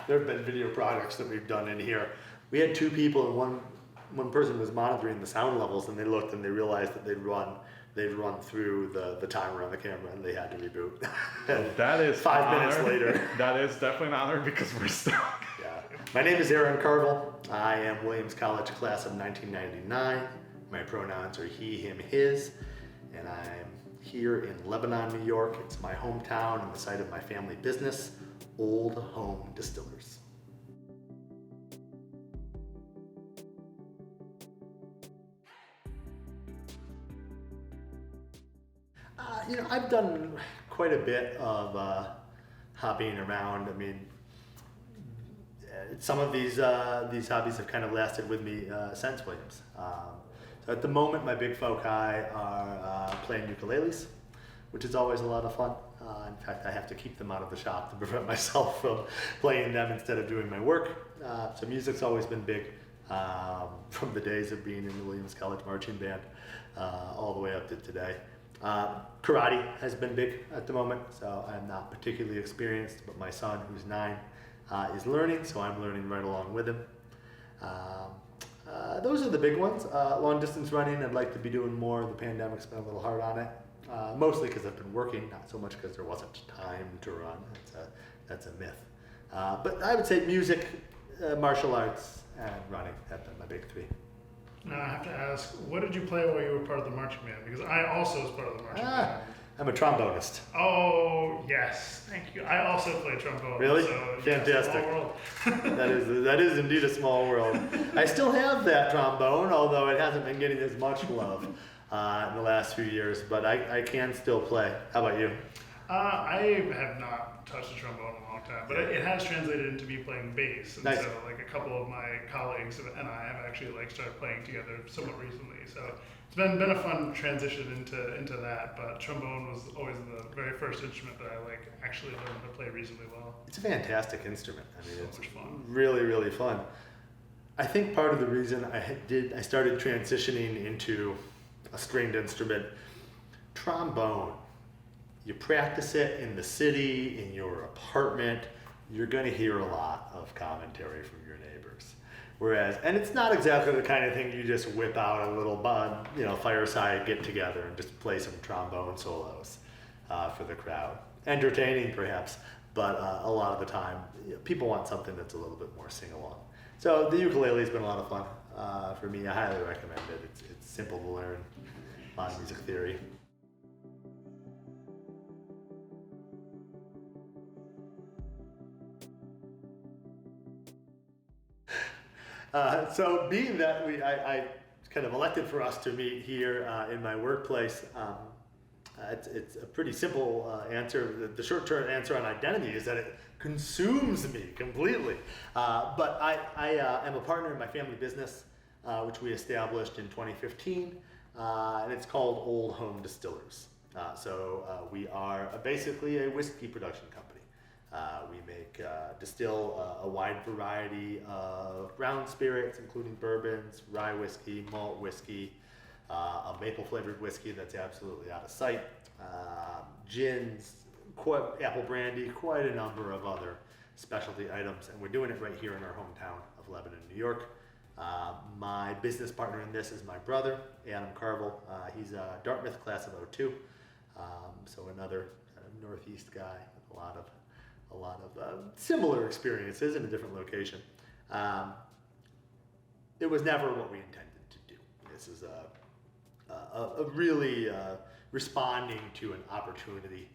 there have been video projects that we've done in here. We had two people, and one person was monitoring the sound levels, and they looked and they realized that they'd run through the timer on the camera, and they had to reboot. That is 5 minutes later. That is definitely an honor because we're stuck. Yeah. My name is Aaron Carville. I am Williams College class of 1999. My pronouns are he, him, his, and I'm here in Lebanon, New York. It's my hometown and the site of my family business, Old Home Distillers. I've done quite a bit of hobbying around. I mean, some of these hobbies have kind of lasted with me since Williams. So at the moment, my big foci are playing ukuleles, which is always a lot of fun. In fact, I have to keep them out of the shop to prevent myself from playing them instead of doing my work. So music's always been big, from the days of being in the Williams College marching band all the way up to today. Karate has been big at the moment, so I'm not particularly experienced, but my son, who's 9, is learning, so I'm learning right along with him. Those are the big ones. Long distance running, I'd like to be doing more. The pandemic's been a little hard on it, mostly because I've been working, not so much because there wasn't time to run. That's a myth. But I would say music, martial arts, and running have been my big 3. Now I have to ask, what did you play while you were part of the marching band? Because I also was part of the marching band. I'm a trombonist. Oh, yes. Thank you. I also play trombone. Really? So, Fantastic. yes, small world. That is indeed a small world. I still have that trombone, although it hasn't been getting as much love in the last few years, but I can still play. How about you? I have not touched a trombone in a long time, but it has translated into me playing bass. And Nice. so like a couple of my colleagues and I have actually started playing together somewhat recently. So it's been a fun transition into that, but trombone was always the very first instrument that I actually learned to play reasonably well. It's a fantastic instrument. I mean, So it's much fun. really, really fun. I think part of the reason I started transitioning into a stringed instrument, trombone. You practice it in the city, in your apartment, you're going to hear a lot of commentary from your neighbors. And it's not exactly the kind of thing you just whip out a little fireside get together and just play some trombone solos for the crowd. Entertaining perhaps, but a lot of the time people want something that's a little bit more sing-along. So the ukulele has been a lot of fun for me. I highly recommend it. It's simple to learn, a lot of music theory. So being that I kind of elected for us to meet here in my workplace, it's a pretty simple answer. The short-term answer on identity is that it consumes me completely. But I am a partner in my family business, which we established in 2015, and it's called Old Home Distillers. So we are basically a whiskey production company. We distill a wide variety of brown spirits, including bourbons, rye whiskey, malt whiskey, a maple flavored whiskey that's absolutely out of sight, gins, apple brandy, quite a number of other specialty items. And we're doing it right here in our hometown of Lebanon, New York. My business partner in this is my brother, Adam Carville. He's a Dartmouth class of '02, so another kind of Northeast guy with a lot of similar experiences in a different location. It was never what we intended to do. This is a really responding to an opportunity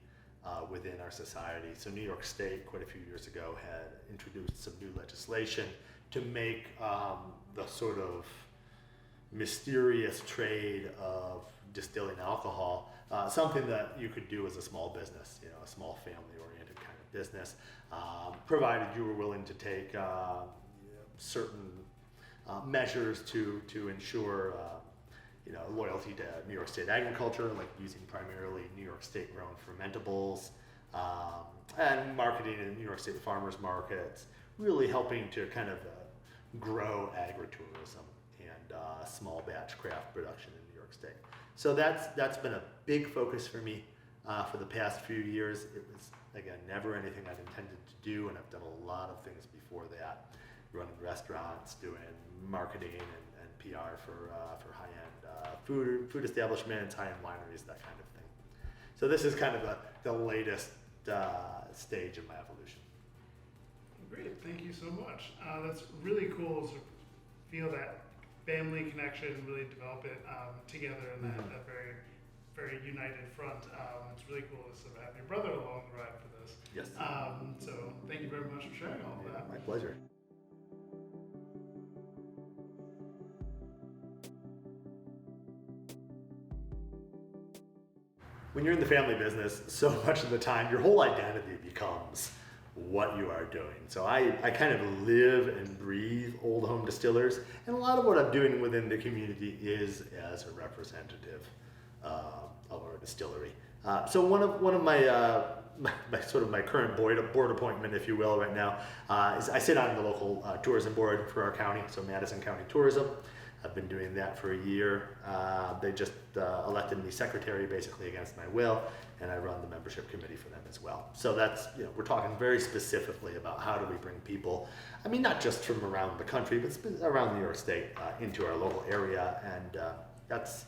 within our society. So New York State, quite a few years ago, had introduced some new legislation to make the sort of mysterious trade of distilling alcohol something that you could do as a small business, a small family-oriented kind of business, provided you were willing to take certain measures to ensure loyalty to New York State agriculture, like using primarily New York State grown fermentables, and marketing in New York State farmers markets, really helping to kind of grow agritourism and small batch craft production in New York State. So that's been a big focus for me for the past few years. It was, again, never anything I'd intended to do, and I've done a lot of things before that, running restaurants, doing marketing and PR for high-end food establishments, high-end wineries, that kind of thing. So this is kind of the latest stage of my evolution. Great, thank you so much. That's really cool to feel that family connection, really develop it together in that very, very united front. It's really cool to sort of have your brother along the ride for this. Yes. So thank you very much for sharing all of that. My pleasure. When you're in the family business, so much of the time, your whole identity becomes what you are doing. So I kind of live and breathe Old Home Distillers, and a lot of what I'm doing within the community is as a representative of our distillery. So one of my current board appointment, if you will, right now is I sit on the local tourism board for our county, so Madison County Tourism. I've been doing that for a year. They just elected me secretary basically against my will, and I run the membership committee for them as well. So that's, we're talking very specifically about how do we bring people, I mean, not just from around the country, but around New York State into our local area. And that's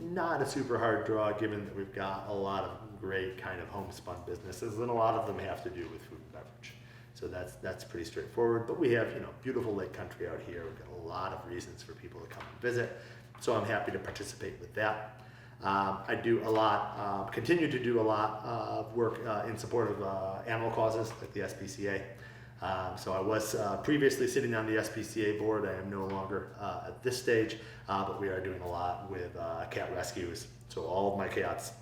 not a super hard draw, given that we've got a lot of great kind of homespun businesses, and a lot of them have to do with food and beverage. So that's pretty straightforward. But we have, beautiful lake country out here. We've got a lot of reasons for people to come and visit. So I'm happy to participate with that. I do a lot, continue to do a lot of work in support of animal causes like the SPCA. So I was previously sitting on the SPCA board. I am no longer at this stage, but we are doing a lot with cat rescues. So all of my cats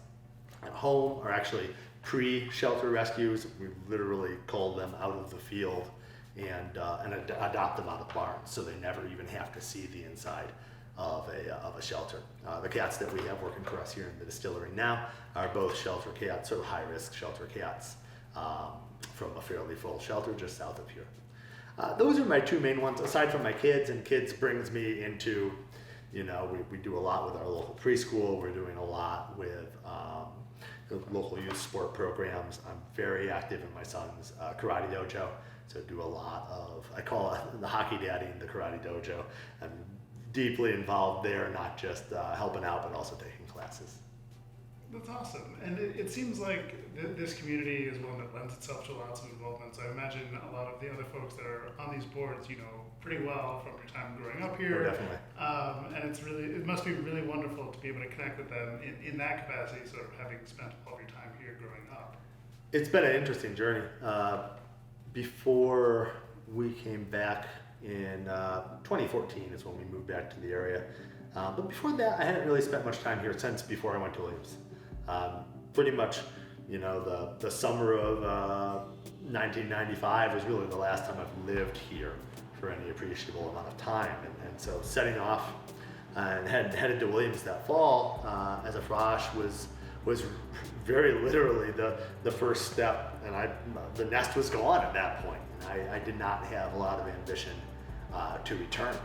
at home are actually pre-shelter rescues. We literally cull them out of the field and adopt them out of barns, so they never even have to see the inside of a shelter. The cats that we have working for us here in the distillery now are both shelter cats, sort of high-risk shelter cats from a fairly full shelter just south of here. Those are my two main ones, aside from my kids, and kids brings me into, we do a lot with our local preschool. We're doing a lot with local youth sport programs. I'm very active in my son's karate dojo, so do a lot of, I call it the hockey daddy in the karate dojo. I'm deeply involved there, not just helping out, but also taking classes. That's awesome. And it seems like this community is one that lends itself to lots of involvement. So I imagine a lot of the other folks that are on these boards, pretty well from your time growing up here. Oh, definitely. And it must be really wonderful to be able to connect with them in that capacity, sort of having spent all of your time here growing up. It's been an interesting journey. Before we came back in 2014 is when we moved back to the area. But before that, I hadn't really spent much time here since before I went to Williams. Pretty much, the summer of 1995 was really the last time I've lived here for any appreciable amount of time. And so setting off and headed to Williams that fall as a frosh was very literally the first step, and the nest was gone at that point. And I did not have a lot of ambition to return.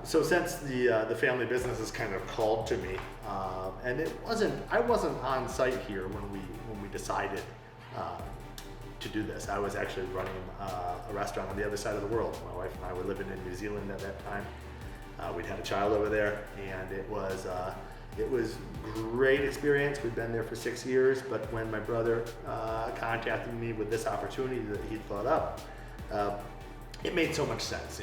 So since the family business has kind of called to me, and I wasn't on site here when we decided to do this. I was actually running a restaurant on the other side of the world. My wife and I were living in New Zealand at that time. We'd had a child over there, and it was great experience. We'd been there for 6 years, but when my brother contacted me with this opportunity that he thought up, it made so much sense.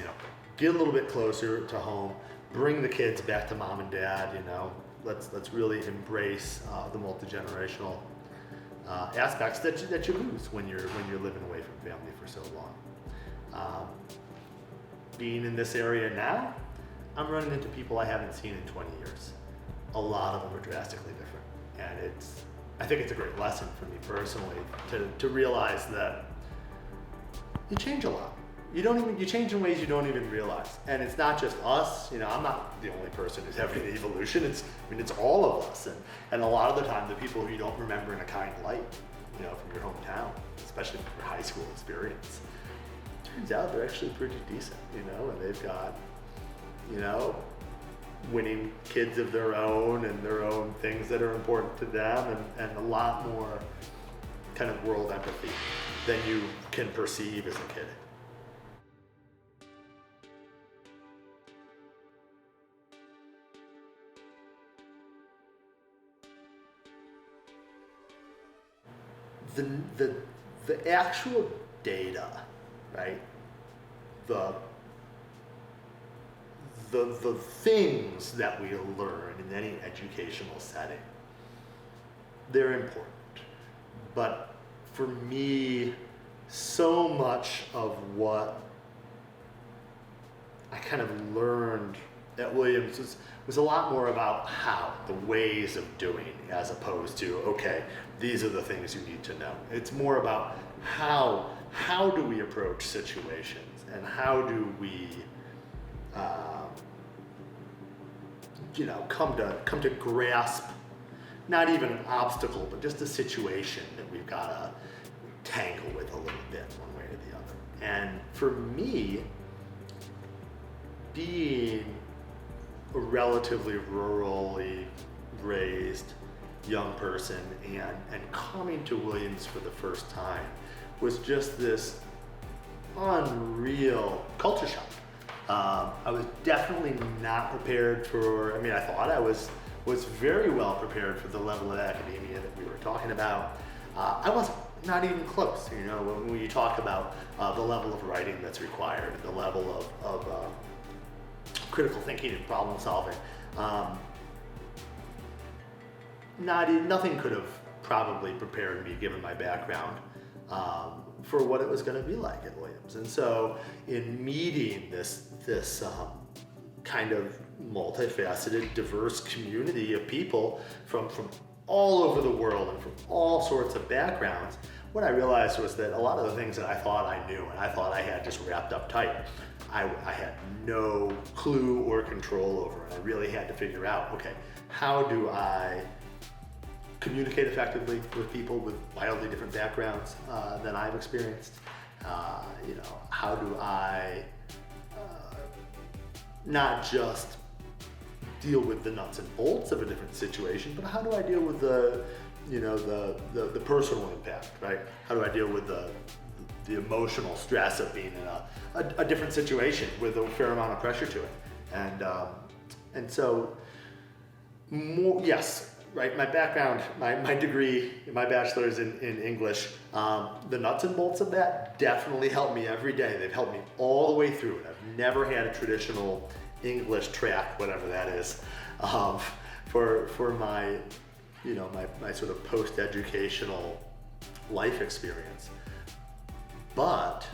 Get a little bit closer to home, bring the kids back to mom and dad. Let's really embrace the multi-generational aspects that you lose when you're living away from family for so long. Being in this area now, I'm running into people I haven't seen in 20 years. A lot of them are drastically different, and I think it's a great lesson for me personally to realize that you change a lot. You change in ways you don't even realize, and it's not just us. I'm not the only person who's having an evolution. It's all of us, and a lot of the time the people who you don't remember in a kind light, from your hometown, especially from your high school experience, turns out they're actually pretty decent, and they've got, winning kids of their own and their own things that are important to them, and a lot more kind of world empathy than you can perceive as a kid. The actual data, right? The things that we learn in any educational setting, they're important. But for me, so much of what I kind of learned at Williams was a lot more about how, the ways of doing, as opposed to, okay, these are the things you need to know. It's more about how do we approach situations, and how do we come to grasp not even an obstacle, but just a situation that we've got to tangle with a little bit, one way or the other. And for me, being a relatively rurally raised young person and coming to Williams for the first time was just this unreal culture shock. I was definitely not prepared for, I thought I was very well prepared for the level of academia that we were talking about. I wasn't, not even close. When you talk about the level of writing that's required, the level of critical thinking and problem solving, nothing could have probably prepared me, given my background, for what it was going to be like at Williams. And so in meeting this kind of multifaceted, diverse community of people from all over the world and from all sorts of backgrounds, what I realized was that a lot of the things that I thought I knew and I thought I had just wrapped up tight, I had no clue or control over. And I really had to figure out, okay, how do I communicate effectively with people with wildly different backgrounds than I've experienced? How do I not just deal with the nuts and bolts of a different situation, but how do I deal with the personal impact, right? How do I deal with the emotional stress of being in a different situation with a fair amount of pressure to it? And so more, yes, right, my background, my degree, my bachelor's in English, the nuts and bolts of that definitely help me every day. They've helped me all the way through it. I've never had a traditional English track, whatever that is, for my, my sort of post-educational life experience. But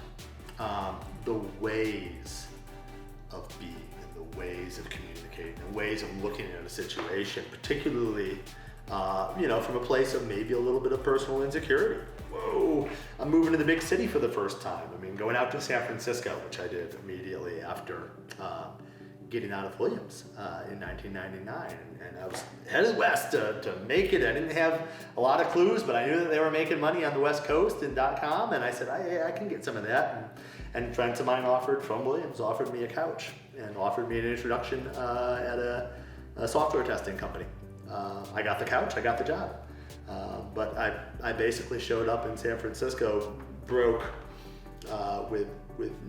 the ways of being, and the ways of communicating, the ways of looking at a situation, particularly, from a place of maybe a little bit of personal insecurity. Whoa, I'm moving to the big city for the first time. Going out to San Francisco, which I did immediately after getting out of Williams in 1999, and I was headed west to make it. I didn't have a lot of clues, but I knew that they were making money on the West Coast in .com, and I said, I can get some of that. And friends of mine from Williams offered me a couch and offered me an introduction at a software testing company. I got the couch, I got the job. But I basically showed up in San Francisco broke with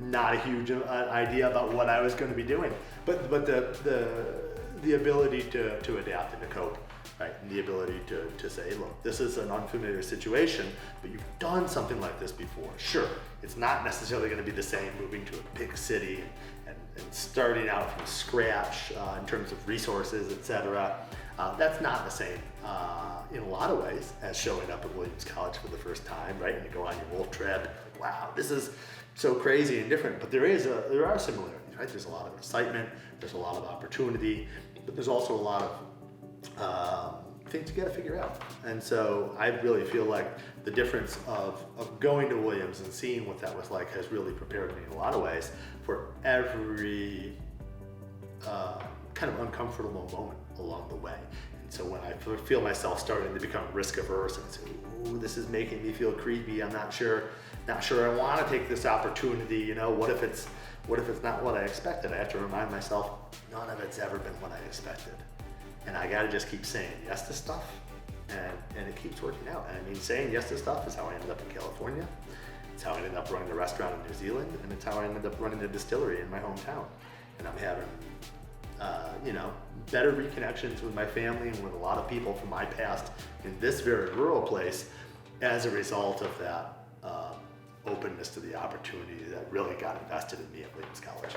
not a huge idea about what I was going to be doing, but the ability to adapt and to cope, right? And the ability to say, look, this is an unfamiliar situation, but you've done something like this before. Sure, it's not necessarily going to be the same moving to a big city and starting out from scratch in terms of resources, etc. That's not the same in a lot of ways as showing up at Williams College for the first time, right? And you go on your wolf trip, like, wow, this is so crazy and different. But there are similarities, right? There's a lot of excitement, there's a lot of opportunity, but there's also a lot of things you got to figure out. And so I really feel like the difference of going to Williams and seeing what that was like has really prepared me in a lot of ways for every kind of uncomfortable moment along the way. And so when I feel myself starting to become risk averse and say, ooh, this is making me feel creepy, I'm not sure not sure I want to take this opportunity. You know, what if it's not what I expected? I have to remind myself, none of it's ever been what I expected, and I got to just keep saying yes to stuff, and it keeps working out. And I mean, saying yes to stuff is how I ended up in California. It's how I ended up running the restaurant in New Zealand, and it's how I ended up running the distillery in my hometown. And I'm having, better reconnections with my family and with a lot of people from my past in this very rural place as a result of that openness to the opportunity that really got invested in me at Williams College.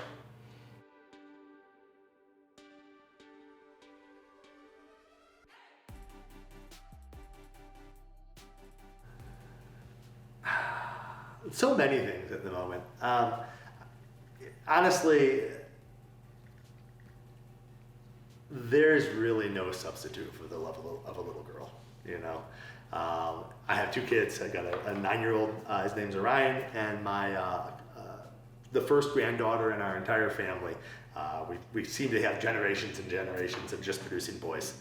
So many things at the moment. Honestly, there's really no substitute for the love of a little girl. You know, I have 2 kids. I got a 9-year-old. His name's Orion, and the first granddaughter in our entire family. We seem to have generations and generations of just producing boys.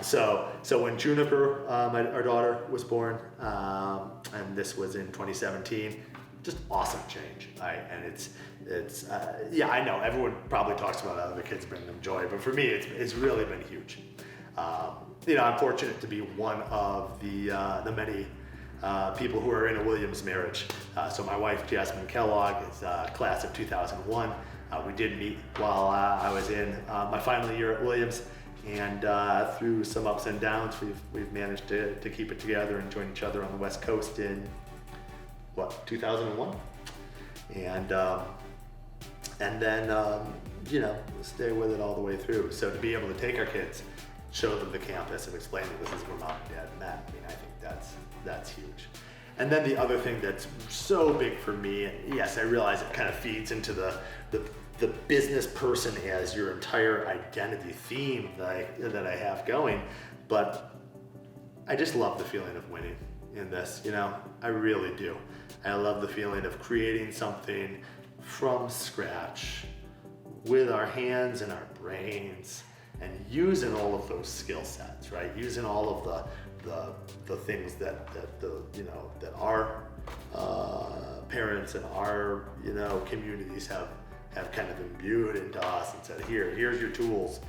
So when Juniper, our daughter, was born, and this was in 2017, just awesome change, right? And it's I know everyone probably talks about how the kids bring them joy, but for me, it's really been huge. I'm fortunate to be one of the many people who are in a Williams marriage. So my wife, Jasmine Kellogg, is class of 2001. We did meet while I was in my final year at Williams, and through some ups and downs, we've managed to keep it together and join each other on the West Coast in 2001, and then stay with it all the way through. So to be able to take our kids, show them the campus, and explain that this is where mom and dad met, I think that's huge. And then the other thing that's so big for me, and yes, I realize it kind of feeds into the business person as your entire identity theme that I have going, but I just love the feeling of winning in this. I really do. I love the feeling of creating something from scratch with our hands and our brains, and using all of those skill sets, right? Using all of the things that our parents and our communities have kind of imbued into us and said, here's your tools.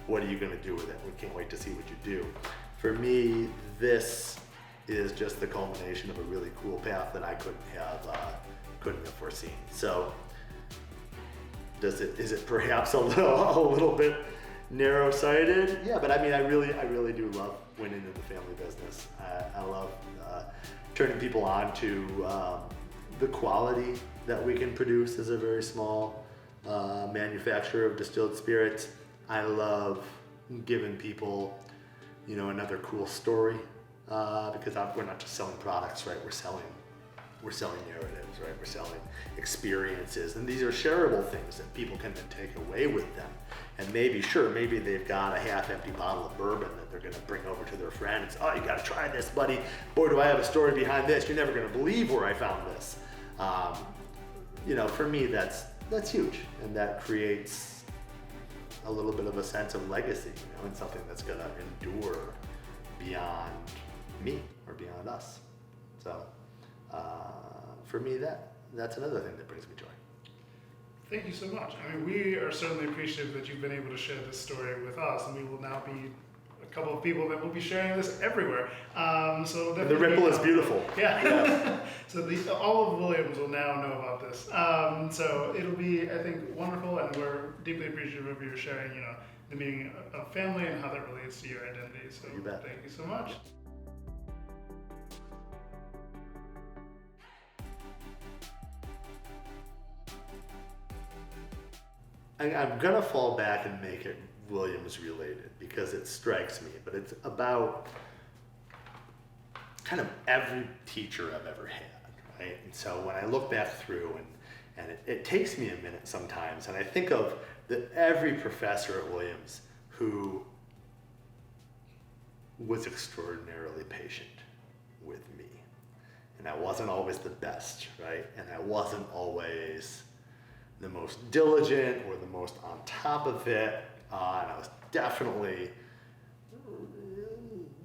What are you going to do with it? We can't wait to see what you do. For me, this is just the culmination of a really cool path that I couldn't have foreseen. So, is it perhaps a little bit narrow-sighted? Yeah, but I really do love winning in the family business. I love turning people on to the quality that we can produce as a very small manufacturer of distilled spirits. I love giving people, another cool story, because we're not just selling products, right? We're selling narratives, right? We're selling experiences, and these are shareable things that people can then take away with them. And maybe they've got a half-empty bottle of bourbon that they're going to bring over to their friends. Oh, you got to try this, buddy. Boy, do I have a story behind this. You're never going to believe where I found this. For me, that's huge, and that creates a little bit of a sense of legacy, and something that's going to endure beyond me or beyond us. So, for me, that's another thing that brings me joy. Thank you so much. We are certainly appreciative that you've been able to share this story with us, and we will now be a couple of people that will be sharing this everywhere. So the ripple is beautiful. Yeah. Yes. So all of Williams will now know about this. So it'll be, I think, wonderful, and we're deeply appreciative of your sharing, the meaning of family and how that relates to your identity. So You bet. Thank you so much. I'm gonna fall back and make it Williams related because it strikes me, but it's about kind of every teacher I've ever had, right? And so when I look back through, and it takes me a minute sometimes, and I think of every professor at Williams who was extraordinarily patient with me. And I wasn't always the best, right? And I wasn't always the most diligent or the most on top of it, and I was definitely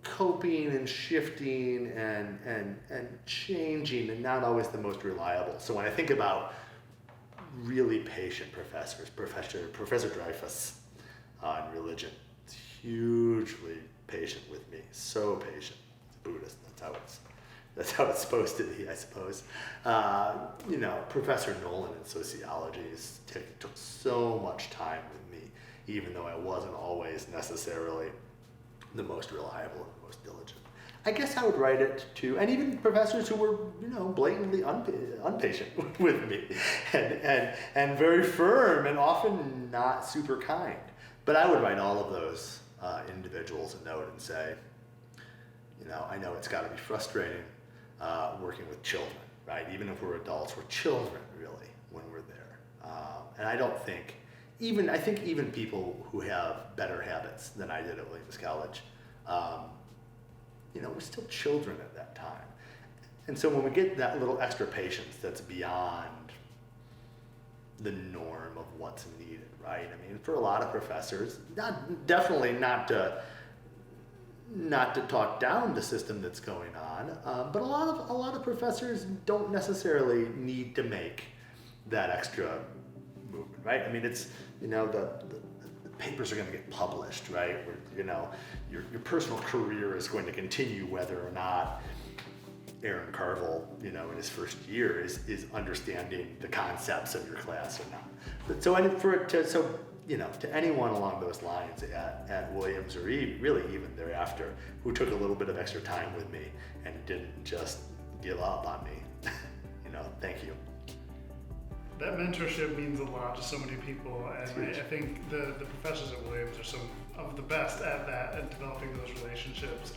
coping and shifting and changing and not always the most reliable. So when I think about really patient professors, Professor Dreyfus in religion, is hugely patient with me, so patient. He's a Buddhist, that's how it's supposed to be, I suppose. Professor Nolan in sociology took so much time with me, even though I wasn't always necessarily the most reliable and the most diligent. I guess I would write it to, and even professors who were, blatantly unpatient with me, and very firm and often not super kind. But I would write all of those individuals a note and say, I know it's got to be frustrating working with children, right? Even if we're adults, we're children really when we're there. And I don't think, I think even people who have better habits than I did at Williams College, we're still children at that time. And so when we get that little extra patience that's beyond the norm of what's needed, right? I mean, for a lot of professors, definitely not to talk down the system that's going on, but a lot of professors don't necessarily need to make that extra movement, right? I mean, it's the papers are going to get published, right? Your personal career is going to continue whether or not Aaron Carville, in his first year is understanding the concepts of your class or not. But to anyone along those lines at Williams, or really even thereafter, who took a little bit of extra time with me and didn't just give up on me, thank you. That mentorship means a lot to so many people, and I think the professors at Williams are some of the best at that, at developing those relationships.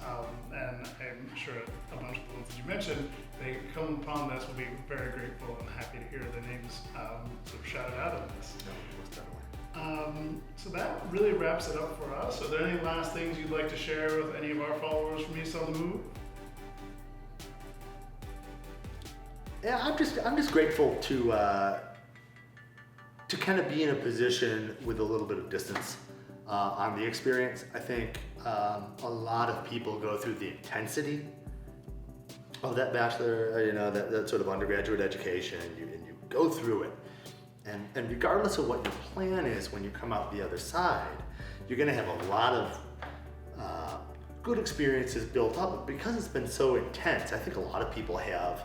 And I'm sure a bunch of the ones that you mentioned, they come upon this, will be very grateful and happy to hear their names sort of shouted out on this. No, most definitely. So that really wraps it up for us. Are there any last things you'd like to share with any of our followers from East on the Move? Yeah, I'm just grateful to kind of be in a position with a little bit of distance on the experience. I think a lot of people go through the intensity of that bachelor, that sort of undergraduate education, and you go through it. And regardless of what your plan is when you come out the other side, you're going to have a lot of good experiences built up. But because it's been so intense, I think a lot of people have,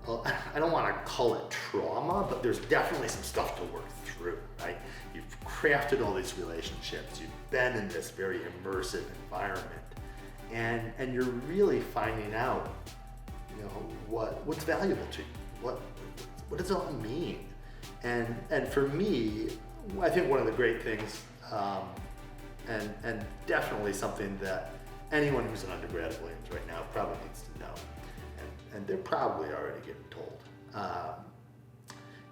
I don't want to call it trauma, but there's definitely some stuff to work through, right? You've crafted all these relationships, you've been in this very immersive environment, and you're really finding out, what's valuable to you, what does it all mean? And for me, I think one of the great things, and definitely something that anyone who's an undergrad at Williams right now probably needs to know, and they're probably already getting told,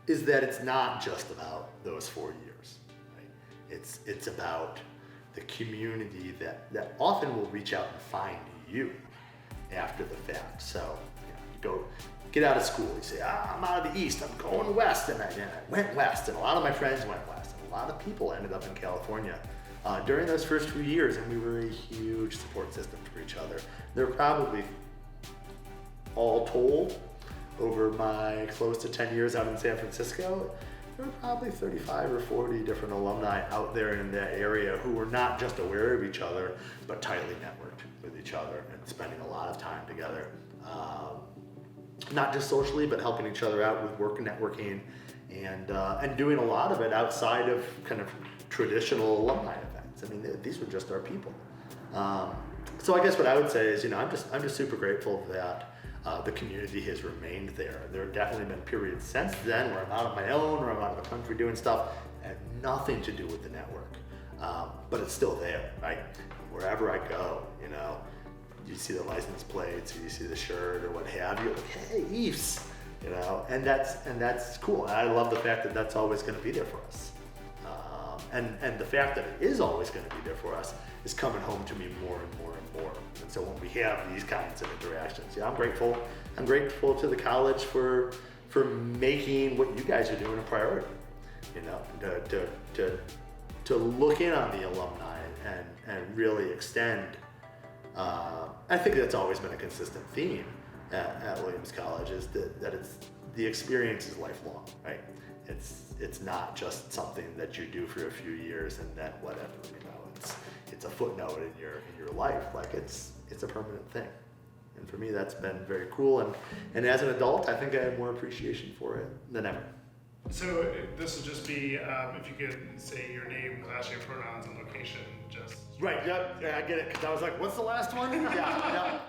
is that it's not just about those 4 years, right? It's about the community that often will reach out and find you after the fact. So you go get out of school, you say, I'm out of the East, I'm going west, and I went west, and a lot of my friends went west, and a lot of people ended up in California during those first few years, and we were a huge support system for each other. There were probably, all told, over my close to 10 years out in San Francisco, there were probably 35 or 40 different alumni out there in that area who were not just aware of each other, but tightly networked with each other and spending a lot of time together. Not just socially, but helping each other out with work and networking, and doing a lot of it outside of kind of traditional alumni events. I mean, these were just our people. So I guess what I would say is, I'm just super grateful that the community has remained there. There have definitely been periods since then where I'm out on my own or I'm out of the country doing stuff that had nothing to do with the network, but it's still there, right? Wherever I go, you see the license plates, or you see the shirt, or what have you. Like, hey, Eves, and that's cool. And I love the fact that that's always going to be there for us. And the fact that it is always going to be there for us is coming home to me more and more and more. And so when we have these kinds of interactions, I'm grateful. I'm grateful to the college for making what you guys are doing a priority. To look in on the alumni and really extend I think that's always been a consistent theme at Williams College, is that it's the experience is lifelong, right? It's not just something that you do for a few years and then whatever, it's a footnote in your life. Like it's a permanent thing. And for me, that's been very cool. And as an adult, I think I have more appreciation for it than ever. So this would just be if you could say your name, last your pronouns, and location. Just Right. Yep. Yeah, I get it. Because I was like, what's the last one? Yeah.